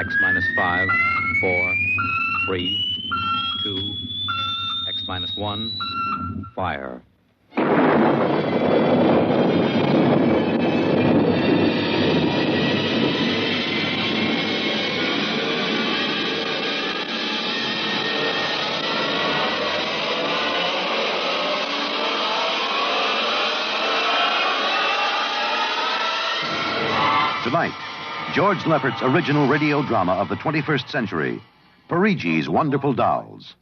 X minus 5, 4, 3, 2, X minus 1, fire. Tonight, George Lefferts's original radio drama of the 21st century, Perigi'S Wonderful Dolls.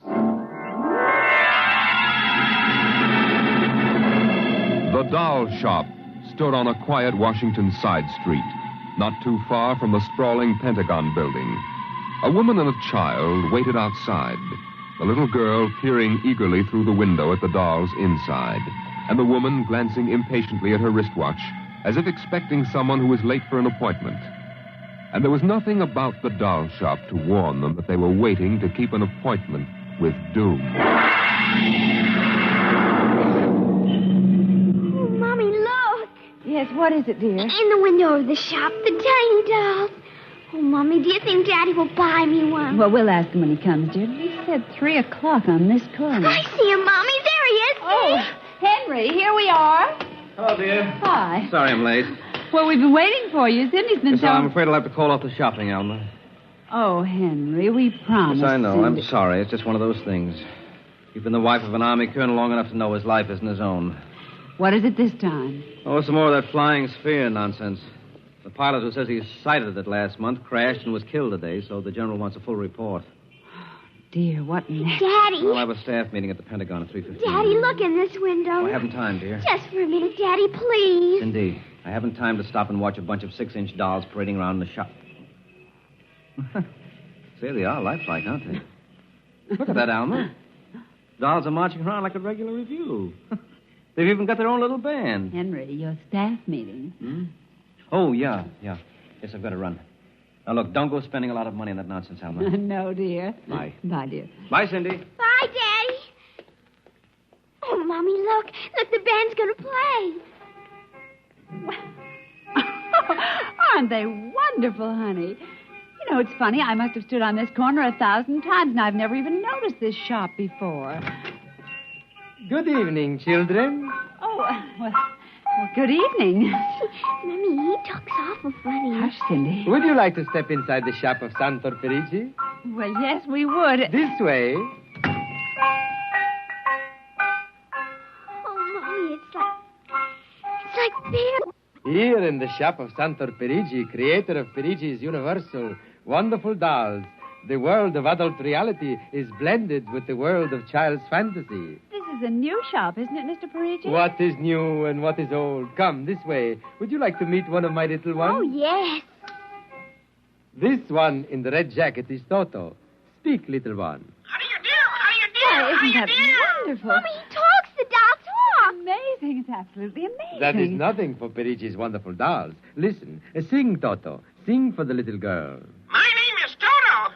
The doll shop stood on a quiet Washington side street, not too far from the sprawling Pentagon building. A woman and a child waited outside, the little girl peering eagerly through the window at the dolls inside, and the woman glancing impatiently at her wristwatch, as if expecting someone who was late for an appointment. And there was nothing about the doll shop to warn them that they were waiting to keep an appointment with doom. Oh, Mommy, look! Yes, what is it, dear? In the window of the shop, the tiny dolls. Oh, Mommy, do you think Daddy will buy me one? Well, we'll ask him when he comes, dear. He said 3 o'clock on this corner. I see him, Mommy. There he is. Oh, Henry, here we are. Hello, dear. Hi. Sorry I'm late. Well, we've been waiting for you. Cindy's been Yes, I'm afraid I'll have to call off the shopping, Alma. Oh, Henry, we promised. Yes, I know. Cindy. I'm sorry. It's just one of those things. You've been the wife of an army colonel long enough to know his life isn't his own. What is it this time? Oh, some more of that flying sphere nonsense. The pilot who says he sighted it last month crashed and was killed today, so the general wants a full report. Dear, what next? Daddy. We'll have a staff meeting at the Pentagon at 3:15. Daddy, look in this window. Oh, I haven't time, dear. Just for a minute, Daddy, please. Cindy, I haven't time to stop and watch a bunch of 6-inch dolls parading around in the shop. Say, they are lifelike, aren't they? Look at that, Alma. Dolls are marching around like a regular review. They've even got their own little band. Henry, your staff meeting. Hmm? Oh, yeah. Yes, I've got to run. Now, look, don't go spending a lot of money on that nonsense, Alma. No, dear. Bye. Bye, dear. Bye, Cindy. Bye, Daddy. Oh, Mommy, look. Look, the band's going to play. Aren't they wonderful, honey? You know, it's funny. I must have stood on this corner 1,000 times, and I've never even noticed this shop before. Good evening, children. Oh, well, good evening. Mommy, he talks awful funny. Hush, Cindy. Would you like to step inside the shop of Santor Perigi? Well, yes, we would. This way. Oh, Mommy, it's like beer. Here in the shop of Santor Perigi, creator of Perigi's Universal Wonderful Dolls, the world of adult reality is blended with the world of child's fantasy. This is a new shop, isn't it, Mr. Perigi? What is new and what is old? Come, this way. Would you like to meet one of my little ones? Oh, yes. This one in the red jacket is Toto. Speak, little one. How do you do? Why, isn't that wonderful? Mommy, he talks. The doll talks. Amazing. It's absolutely amazing. That is nothing for Perigi's Wonderful Dolls. Listen, sing, Toto. Sing for the little girl. My name is Toto.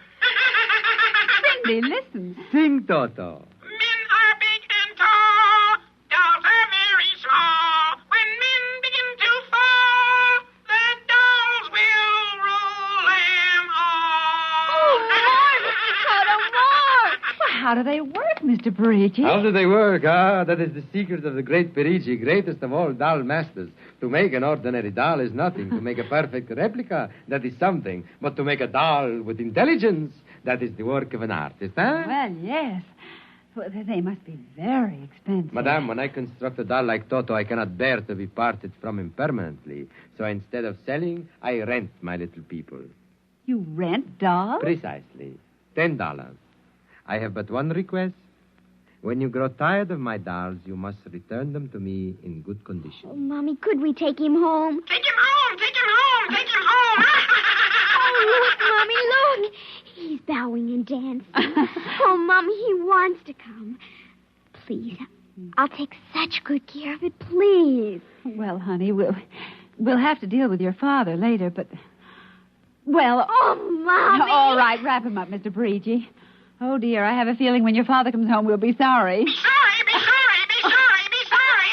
Cindy, listen. Sing, Toto. Men are big and tall. Dolls are very small. When men begin to fall, the dolls will rule them all. Well, how do they work, Mr. Perigi? How do they work? That is the secret of the great Perigi, greatest of all doll masters. To make an ordinary doll is nothing. To make a perfect replica, that is something. But to make a doll with intelligence, that is the work of an artist, huh? Well, yes. Well, they must be very expensive. Madame, when I construct a doll like Toto, I cannot bear to be parted from him permanently. So instead of selling, I rent my little people. You rent dolls? Precisely. $10. I have but one request. When you grow tired of my dolls, you must return them to me in good condition. Oh, Mommy, could we take him home? Take him home. Take him home. Take him home. Oh, look, Mommy, look. He's bowing and dancing. Oh, Mommy, he wants to come. Please, I'll take such good care of it, please. Well, honey, we'll have to deal with your father later, but... Well... Oh, Mommy. All right, wrap him up, Mr. Perigi. Oh, dear, I have a feeling when your father comes home, we'll be sorry. Be sorry. Be sorry. Be sorry. Be sorry.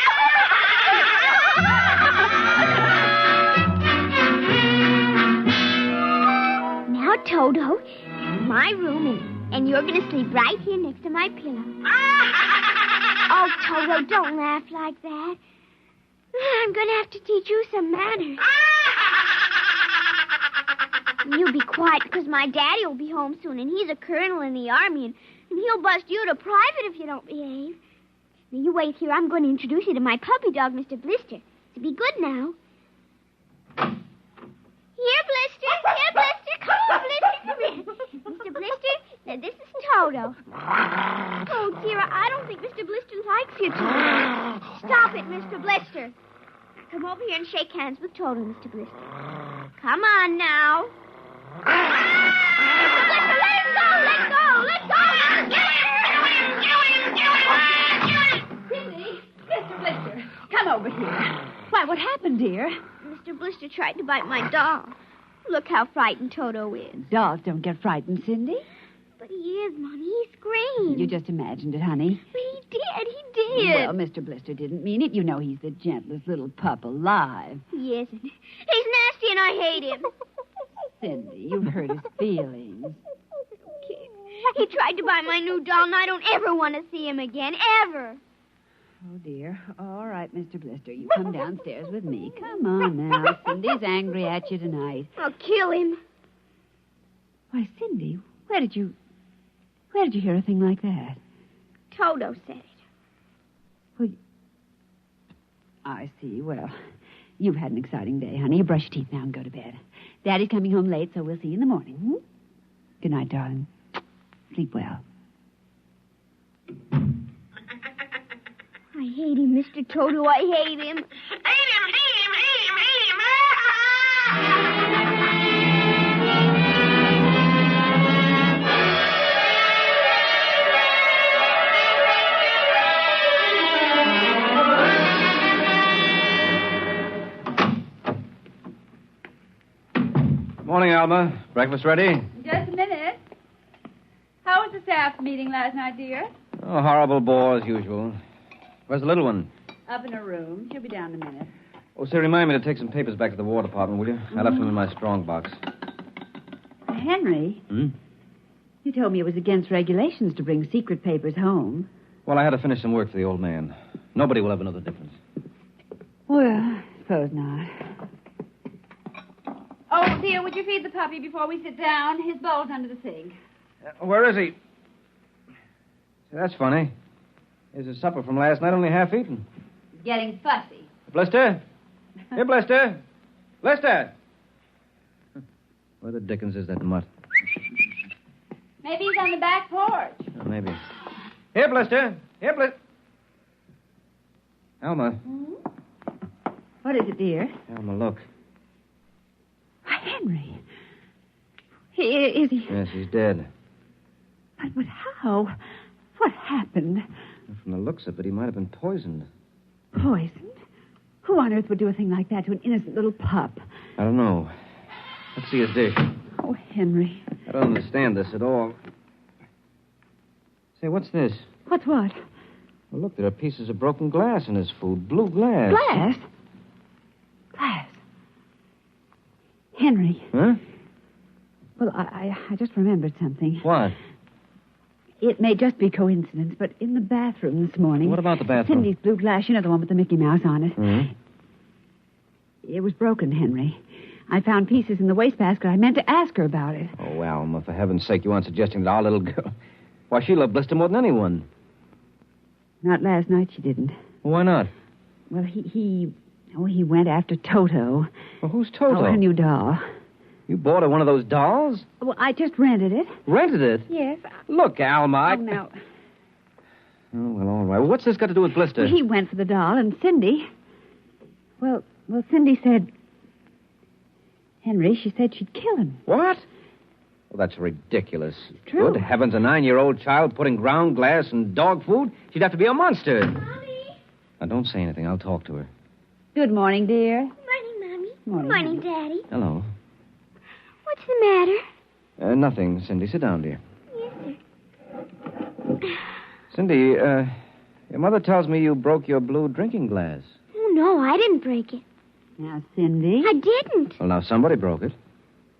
Now, Now, Toto, this is my room, and you're going to sleep right here next to my pillow. Oh, Toto, don't laugh like that. I'm going to have to teach you some manners. You be quiet, because my daddy will be home soon, and he's a colonel in the army, and he'll bust you to private if you don't behave. Now, you wait here. I'm going to introduce you to my puppy dog, Mr. Blister. So be good now. Here, Blister. Here, Blister. Come on, Blister. Come here. Mr. Blister, now this is Toto. Oh, dear, I don't think Mr. Blister likes you, Toto. Stop it, Mr. Blister. Come over here and shake hands with Toto, Mr. Blister. Come on now. Mr. Blister, let him go. Let go. Let go. Cindy, Mr. Blister, come over here. Why, what happened, dear? Mr. Blister tried to bite my doll. Look how frightened Toto is. Dolls don't get frightened, Cindy. But he is, Mommy. He screamed. You just imagined it, honey. But he did. Well, Mr. Blister didn't mean it. You know he's the gentlest little pup alive. He isn't. He's nasty and I hate him. Cindy, you've hurt his feelings. Okay. He tried to buy my new doll, and I don't ever want to see him again, ever. Oh, dear. All right, Mr. Blister, you come downstairs with me. Come on now. Cindy's angry at you tonight. I'll kill him. Why, Cindy, where did you hear a thing like that? Toto said it. Well, I see. Well, you've had an exciting day, honey. You brush your teeth now and go to bed. Daddy's coming home late, so we'll see you in the morning. Hmm? Good night, darling. Sleep well. I hate him, Mr. Toto. I hate him. Hate him, hate him, hate him, hate him. Morning, Alma. Breakfast ready? Just a minute. How was the staff meeting last night, dear? Oh, horrible bore as usual. Where's the little one? Up in her room. She'll be down in a minute. Oh, say, remind me to take some papers back to the War Department, will you? I left them in my strong box. Henry, Hmm? you told me it was against regulations to bring secret papers home. Well, I had to finish some work for the old man. Nobody will ever know the difference. Well, I suppose not. Oh, dear, would you feed the puppy before we sit down? His bowl's under the sink. Where is he? Say, that's funny. Here's his supper from last night, only half eaten. He's getting fussy. Blister? Here, Blister. Blister! Where the dickens is that mutt? Maybe he's on the back porch. Oh, maybe. Here, Blister. Here, Blister. Alma. What is it, dear? Alma, look. Why, Henry. Is he... Yes, he's dead. But how? What happened? From the looks of it, he might have been poisoned. Poisoned? Who on earth would do a thing like that to an innocent little pup? I don't know. Let's see his dish. Oh, Henry. I don't understand this at all. Say, what's this? What's what? Well, look, there are pieces of broken glass in his food. Blue glass. Glass? Glass. Henry. Huh? Well, I just remembered something. What? It may just be coincidence, but in the bathroom this morning... What about the bathroom? Cindy's blue glass, you know, the one with the Mickey Mouse on it. Hmm? It was broken, Henry. I found pieces in the wastebasket. I meant to ask her about it. Oh, Alma, for heaven's sake, you aren't suggesting that our little girl... Why, she loved Blister more than anyone. Not last night, she didn't. Well, why not? Well, he went after Toto. Well, who's Toto? Oh, her new doll. You bought her one of those dolls? Well, I just rented it. Rented it? Yes. Look, Alma, Oh, now. Oh, well, all right. Well, what's this got to do with Blister? Well, he went for the doll, and Cindy... Well, Cindy said... Henry, she said she'd kill him. What? Well, that's ridiculous. True. Good heavens, a 9-year-old child putting ground glass in dog food? She'd have to be a monster. Mommy. Now, don't say anything. I'll talk to her. Good morning, dear. Morning, Mommy. Morning, Daddy. Hello. What's the matter? Nothing, Cindy. Sit down, dear. Yes, sir. Cindy, your mother tells me you broke your blue drinking glass. Oh, no, I didn't break it. Now, Cindy. I didn't. Well, now, somebody broke it.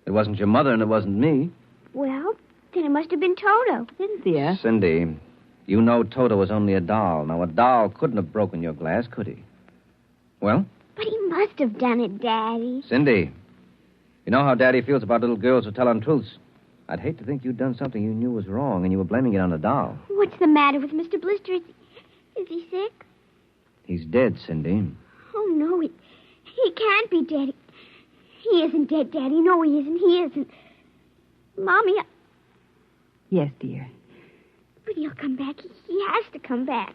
It wasn't your mother and it wasn't me. Well, then it must have been Toto. Cynthia. Cindy, you know Toto was only a doll. Now, a doll couldn't have broken your glass, could he? Well? But he must have done it, Daddy. Cindy, you know how Daddy feels about little girls who tell untruths. I'd hate to think you'd done something you knew was wrong and you were blaming it on a doll. What's the matter with Mr. Blister? Is he sick? He's dead, Cindy. Oh, no, he can't be dead. He isn't dead, Daddy. No, he isn't. He isn't. Mommy, Yes, dear. but he'll come back. He has to come back.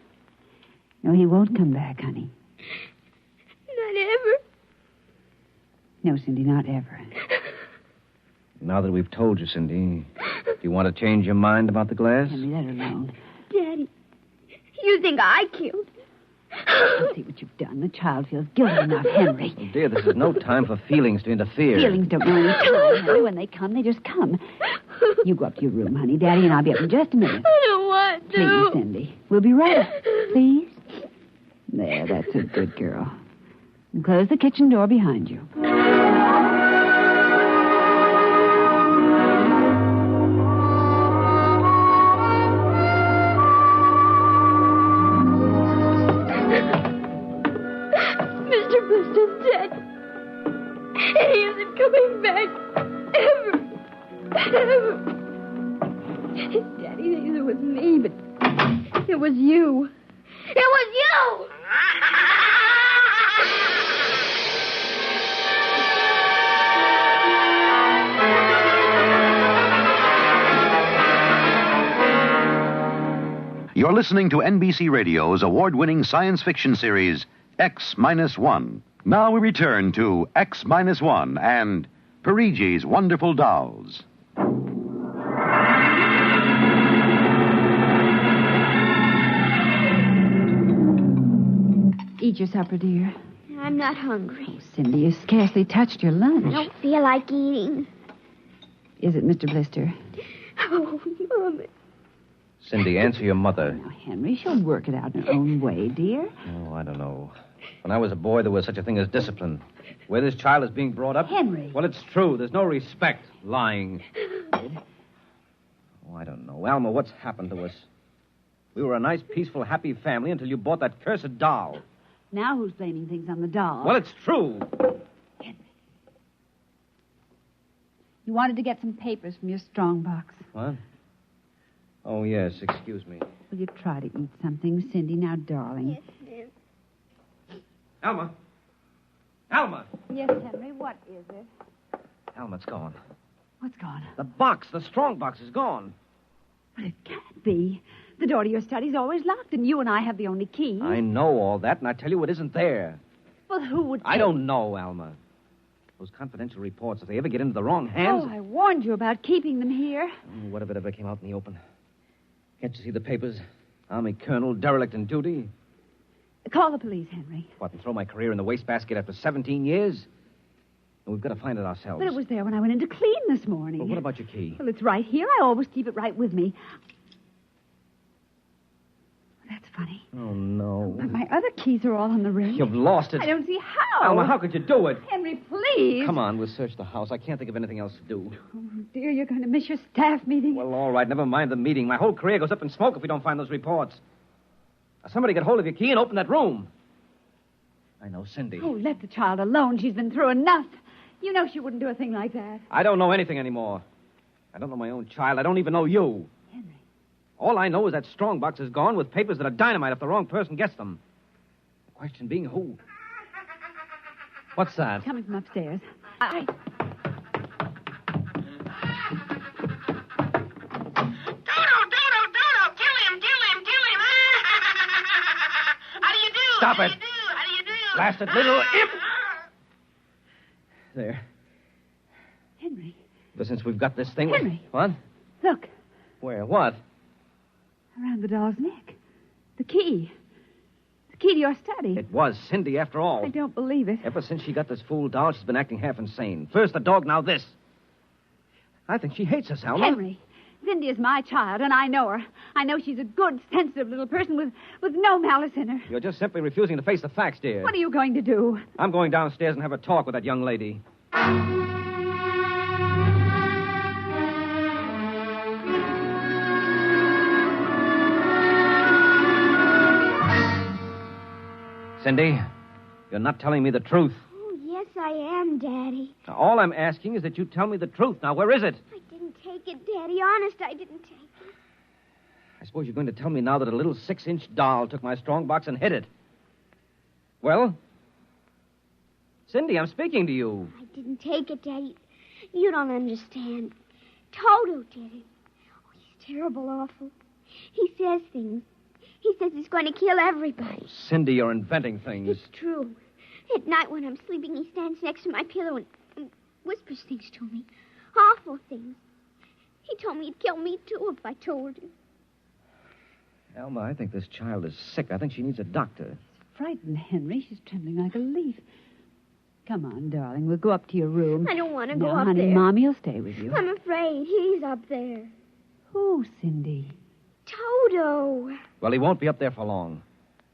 No, he won't come back, honey. Not ever. No, Cindy, not ever. Now that we've told you, Cindy, do you want to change your mind about the glass? Henry, let her alone. Daddy, you think I killed? See what you've done. The child feels guilty enough, Henry. Oh, dear, this is no time for feelings to interfere. Feelings don't know any time, Henry. When they come, they just come. You go up to your room, honey. Daddy and I'll be up in just a minute. I don't want to. Please, Cindy. We'll be right up. Please. There, that's a good girl. And close the kitchen door behind you. Mr. Blister's dead. He isn't coming back. Ever. Ever. Daddy thinks it was me, but it was you. It was you! You're listening to NBC Radio's award-winning science fiction series, X-1. Now we return to X-1 and Perigi'S Wonderful Dolls. Eat your supper, dear. I'm not hungry. Oh, Cindy, you scarcely touched your lunch. I don't feel like eating. Is it Mr. Blister? Oh, Mama. Cindy, answer your mother. Now, Henry, she'll work it out in her own way, dear. Oh, I don't know. When I was a boy, there was such a thing as discipline. Where this child is being brought up... Henry. Well, it's true. There's no respect. Lying. Oh, I don't know. Alma, what's happened to us? We were a nice, peaceful, happy family until you bought that cursed doll. Now who's blaming things on the doll? Well, it's true. Henry. You wanted to get some papers from your strong box. What? Oh, yes. Excuse me. Will you try to eat something, Cindy? Now, darling. Yes, ma'am. Alma. Alma. Yes, Henry, what is it? Alma, it's gone. What's gone? The box, the strong box, is gone. But it can't be. The door to your study's always locked, and you and I have the only key. I know all that, and I tell you it isn't there. Well, who would... I don't know, Alma. Those confidential reports, if they ever get into the wrong hands... Oh, I warned you about keeping them here. What if it ever came out in the open? Can't you see the papers? Army colonel, derelict in duty. Call the police, Henry. What, and throw my career in the wastebasket after 17 years? Well, we've got to find it ourselves. But it was there when I went in to clean this morning. Well, what about your key? Well, it's right here. I always keep it right with me. That's funny. Oh, no. But my other keys are all on the ring. You've lost it. I don't see how. Alma, how could you do it? Henry, please. Come on, we'll search the house. I can't think of anything else to do. Oh, dear, you're going to miss your staff meeting. Well, all right, never mind the meeting. My whole career goes up in smoke if we don't find those reports. Now, somebody get hold of your key and open that room. I know Cindy. Oh, let the child alone. She's been through enough. You know she wouldn't do a thing like that. I don't know anything anymore. I don't know my own child. I don't even know you. Henry. All I know is that strong box is gone with papers that are dynamite if the wrong person gets them. The question being who? What's that? Coming from upstairs. Dodo, kill him. How do you do? Stop How it. do you do? How do you do? Blasted little imp! There. Henry. But since we've got this thing... Henry. What? Look. Where? What? Around the doll's neck. The key. The key to your study. It was Cindy, after all. I don't believe it. Ever since she got this fool doll, she's been acting half insane. First the dog, now this. I think she hates us, Alma. Henry. Cindy is my child, and I know her. I know she's a good, sensitive little person with no malice in her. You're just simply refusing to face the facts, dear. What are you going to do? I'm going downstairs and have a talk with that young lady. Cindy, you're not telling me the truth. Oh, yes, I am, Daddy. Now, all I'm asking is that you tell me the truth. Now, where is it? I didn't take it, Daddy. Honest, I didn't take it. I suppose you're going to tell me now that a little 6-inch doll took my strong box and hid it. Well? Cindy, I'm speaking to you. I didn't take it, Daddy. You don't understand. Toto did it. Oh, he's terrible awful. He says things. He says he's going to kill everybody. Oh, Cindy, you're inventing things. It's true. At night when I'm sleeping, he stands next to my pillow and whispers things to me. Awful things. He told me he'd kill me, too, if I told him. Alma, I think this child is sick. I think she needs a doctor. Frightened, Henry. She's trembling like a leaf. Come on, darling. We'll go up to your room. I don't want to go No, up honey, there. Mommy will stay with you. I'm afraid. He's up there. Who, Cindy? Toto. Well, he won't be up there for long.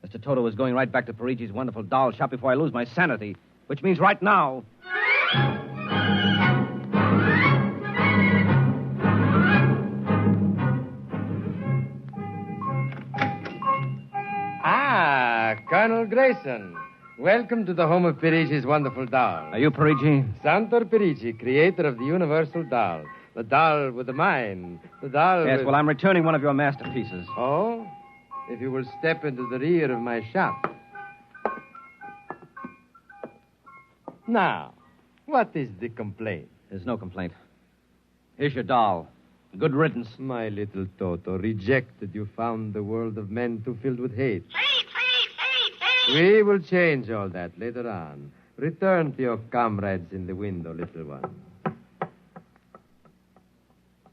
Mr. Toto is going right back to Perigi'S wonderful doll shop before I lose my sanity, which means right now. Ah, Colonel Grayson. Welcome to the home of Perigi'S wonderful doll. Are you Perigi? Santor Perigi, creator of the universal doll. The doll with the mind. The doll Yes, with... well, I'm returning one of your masterpieces. Oh? If you will step into the rear of my shop. Now, what is the complaint? There's no complaint. Here's your doll. Good riddance. My little Toto, rejected, you found the world of men too filled with hate. Hate, hate, hate, hate. We will change all that later on. Return to your comrades in the window, little one.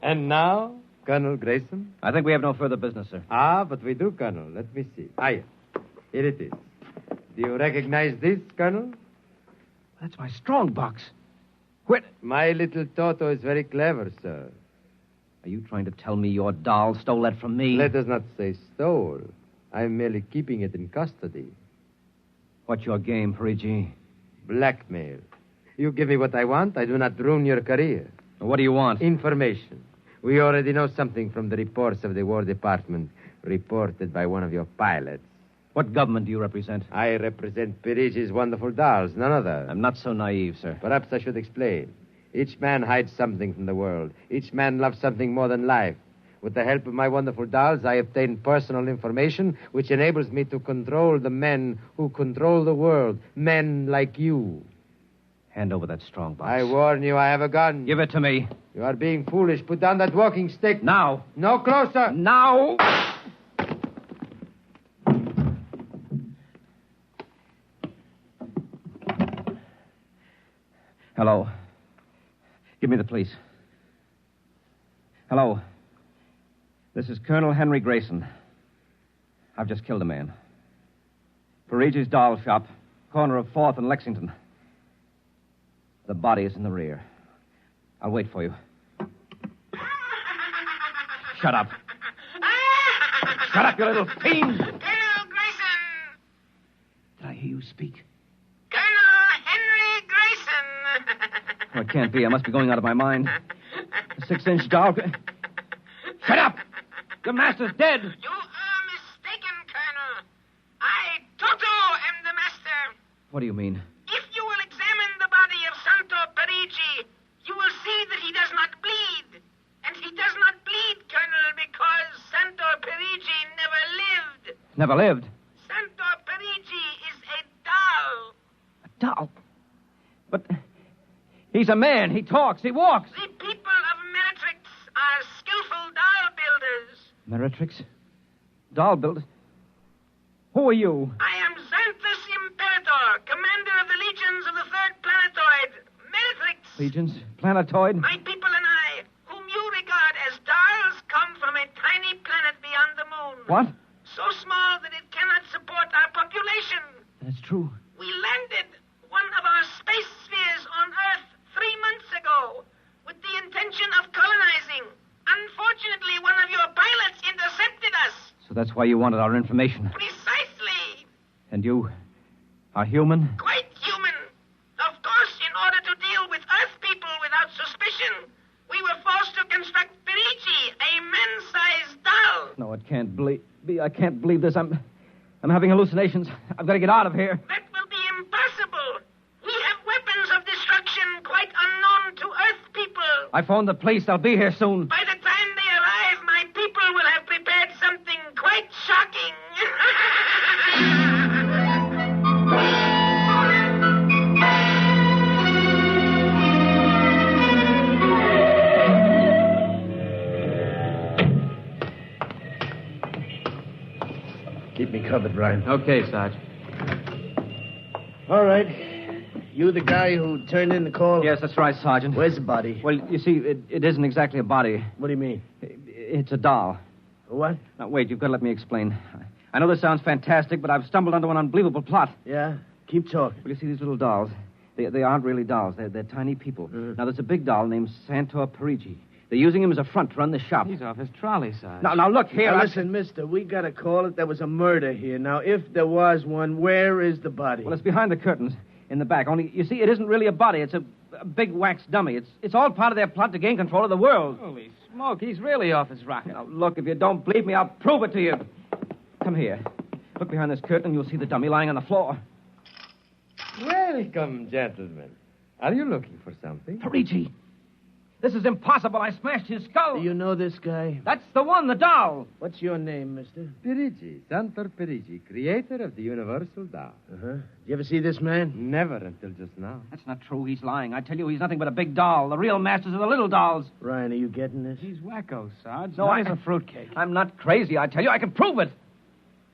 And now, Colonel Grayson? I think we have no further business, sir. Ah, but we do, Colonel. Let me see. Ah, yes. Here it is. Do you recognize this, Colonel? That's my strong box. Where... My little Toto is very clever, sir. Are you trying to tell me your doll stole that from me? Let us not say stole. I'm merely keeping it in custody. What's your game, Perigi? Blackmail. You give me what I want, I do not ruin your career. What do you want? Information. We already know something from the reports of the War Department, reported by one of your pilots. What government do you represent? I represent Perigi'S wonderful dolls, none other. I'm not so naive, sir. Perhaps I should explain. Each man hides something from the world. Each man loves something more than life. With the help of my wonderful dolls, I obtain personal information which enables me to control the men who control the world. Men like you. Hand over that strong box. I warn you, I have a gun. Give it to me. You are being foolish. Put down that walking stick. Now. No closer. Now. Hello. Give me the police. Hello. This is Colonel Henry Grayson. I've just killed a man. Perigi'S doll shop, corner of 4th and Lexington. The body is in the rear. I'll wait for you. Shut up. Shut up, you little fiend! Colonel Grayson! Did I hear you speak? Colonel Henry Grayson! Oh, it can't be. I must be going out of my mind. The 6-inch doll... Shut up! Your master's dead! You are mistaken, Colonel. I, Toto, am the master. What do you mean? If you will examine the body of Santo Perigi, you will see that he does not bleed. And he does not bleed, Colonel, because Santo Perigi never lived. Never lived. Santo Perigi is a doll. A doll? But he's a man. He talks. He walks. The people of Meritrix are skillful doll builders. Meritrix? Doll builder? Who are you? I am Xanthus Imperator, commander of the legions of the third planetoid, Meritrix. Legions? Planetoid? My people and I, whom you regard as dolls, come from a tiny planet beyond the moon. What? So small that it cannot support our population. That's true. We landed one of our space spheres on Earth 3 months ago with the intention of colonizing. Unfortunately, one of your pilots intercepted us. So that's why you wanted our information. Precisely. And you are human? Quite human. Of course, in order to deal with Earth people without suspicion, we were forced to construct Perigi, a man-sized doll. No, it can't be. I can't believe this. I'm I'm having hallucinations. I've got to get out of here. That will be impossible. We have weapons of destruction quite unknown to Earth people. I phoned the police. They'll be here soon. By the time they arrive, my people will have prepared something quite shocking. Keep me covered, Brian. Okay, Sarge. All right. You the guy who turned in the call? Yes, that's right, Sergeant. Where's the body? Well, you see, it isn't exactly a body. What do you mean? It's a doll. What? Now, wait, you've got to let me explain. I know this sounds fantastic, but I've stumbled onto an unbelievable plot. Yeah? Keep talking. Well, you see, these little dolls, they aren't really dolls. They're tiny people. Now, there's a big doll named Santor Perigi. They're using him as a front to run the shop. He's off his trolley, Sarge. Now, look here. Now, listen, mister, we got to call it. There was a murder here. Now, if there was one, where is the body? Well, it's behind the curtains in the back. Only, you see, it isn't really a body. It's a big wax dummy. It's all part of their plot to gain control of the world. Holy smoke, he's really off his rocker. Now, look, if you don't believe me, I'll prove it to you. Come here. Look behind this curtain, and you'll see the dummy lying on the floor. Welcome, gentlemen. Are you looking for something? Perigi. This is impossible. I smashed his skull. Do you know this guy? That's the one, the doll. What's your name, mister? Perigi'S, Santor Perigi, creator of the Universal Doll. Uh-huh. Did you ever see this man? Never until just now. That's not true. He's lying. I tell you, he's nothing but a big doll. The real masters are the little dolls. Ryan, are you getting this? He's wacko, Sarge. No, Nice as a fruitcake. I'm not crazy, I tell you. I can prove it.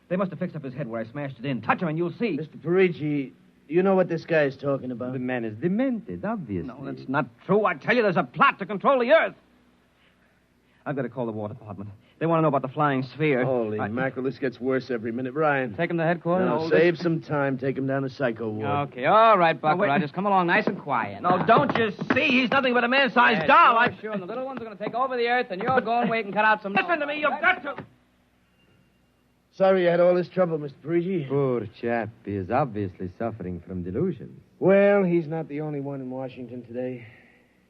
They must have fixed up his head where I smashed it in. Touch him and you'll see. Mr. Perigi, do you know what this guy is talking about? The man is demented, obviously. No, that's not true. I tell you, there's a plot to control the Earth. I've got to call the War Department. They want to know about the flying sphere. Holy mackerel, this gets worse every minute. Ryan. Take him to headquarters? No, save some time. Take him down to Psycho Ward. Okay, all right, Buck. Now, wait. Rogers. Come along nice and quiet. No, don't you see? He's nothing but a man-sized doll. Sure, and the little ones are going to take over the Earth, and you're going wait and cut out some... Listen to me. You've got to... Sorry you had all this trouble, Mr. Perigi. Poor chap. He is obviously suffering from delusions. Well, he's not the only one in Washington today.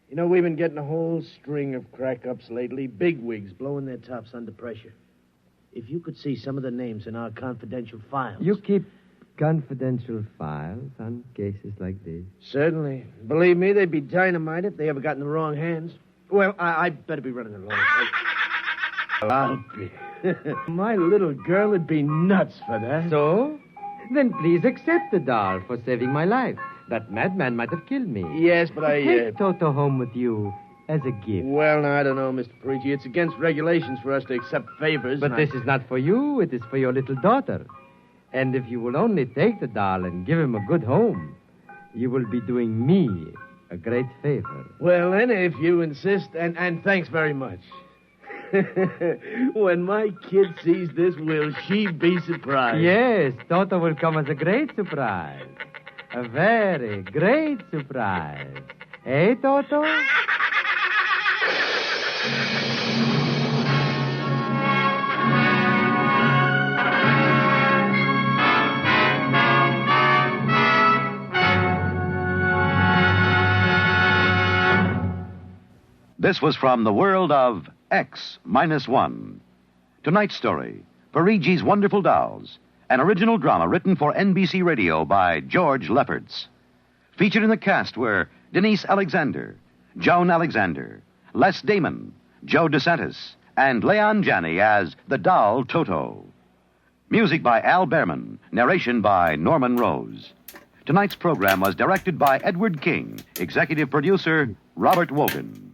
You know, we've been getting a whole string of crack-ups lately. Bigwigs blowing their tops under pressure. If you could see some of the names in our confidential files. You keep confidential files on cases like this? Certainly. Believe me, they'd be dynamite if they ever got in the wrong hands. Well, I better be running along. I'll be. My little girl would be nuts for that. So? Then please accept the doll for saving my life. That madman might have killed me. Yes, but Take Toto home with you as a gift. Well, now, I don't know, Mr. Perigi. It's against regulations for us to accept favors. But this is not for you. It is for your little daughter. And if you will only take the doll and give him a good home, you will be doing me a great favor. Well, then, if you insist, and thanks very much. When my kid sees this, will she be surprised? Yes, Toto will come as a great surprise. A very great surprise. Eh, Toto? This was from the world of X-1. Tonight's story, Perigi'S Wonderful Dolls, an original drama written for NBC Radio by George Lefferts. Featured in the cast were Denise Alexander, Joan Alexander, Les Damon, Joe DeSantis, and Leon Janney as the doll Toto. Music by Al Behrman, narration by Norman Rose. Tonight's program was directed by Edward King, executive producer Robert Wogan.